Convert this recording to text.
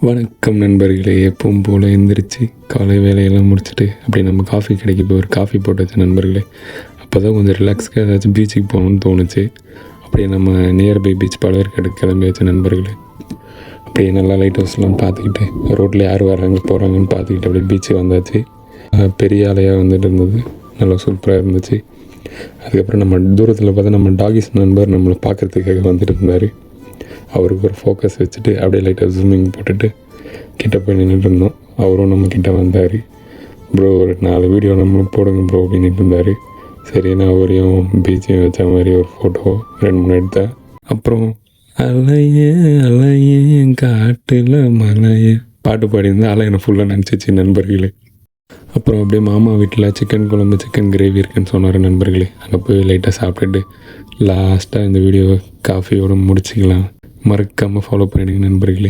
வணக்கம் நண்பர்களே. எப்பவும் போல் எந்திரிச்சு காலை வேலையெல்லாம் முடிச்சுட்டு அப்படியே நம்ம காஃபி கடைக்கு போய் ஒரு காஃபி போட்டு வச்ச நண்பர்களே. அப்போ தான் கொஞ்சம் ரிலாக்ஸ்க்காக ஏதாச்சும் பீச்சுக்கு போகணுன்னு தோணுச்சு. அப்படியே நம்ம நியர்பை பீச் பழவேற்காடுக்கு கிளம்பி வச்ச நண்பர்களே. அப்படியே நல்லா லைட் ஹவுஸ்லாம் பார்த்துக்கிட்டு ரோட்டில் யார் வராங்க போகிறாங்கன்னு பார்த்துக்கிட்டு அப்படியே பீச்சுக்கு வந்தாச்சு. பெரிய அலையாக வந்துட்டு இருந்தது, நல்லா சூப்பராக இருந்துச்சு. அதுக்கப்புறம் நம்ம தூரத்தில் பார்த்தா நம்ம டாகிஸ் நண்பர் நம்மளை பார்க்குறதுக்காக வந்துட்டு இருந்தார். அவருக்கு ஒரு ஃபோக்கஸ் வச்சுட்டு அப்படியே லைட்டாக ஜூமிங் போட்டுட்டு கிட்ட போய் நின்றுட்டு இருந்தோம். அவரும் நம்ம கிட்டே வந்தார். ப்ரோ ஒரு 4 வீடியோ நம்மளும் போடுங்க ப்ரோ அப்படின்னு இருந்தார். சரி நான் அவரையும் பீச்சையும் வச்ச மாதிரி ஒரு ஃபோட்டோ 2-3 எடுத்தேன். அப்புறம் அலையே அலையே காட்டில் மலையே பாட்டு பாடியிருந்தேன். அலையை ஃபுல்லாக நினச்சிச்சு நண்பர்களே. அப்புறம் அப்படியே மாமா வீட்டில் சிக்கன் குழம்பு சிக்கன் கிரேவி இருக்குன்னு சொன்னார் நண்பர்களே. அங்கே போய் லைட்டாக சாப்பிட்டுட்டு லாஸ்ட்டாக இந்த வீடியோவை காஃபியோடு முடிச்சிக்கலாம். மறக்காமல் ஃபாலோ பண்ணிடுங்க நண்பர்களே.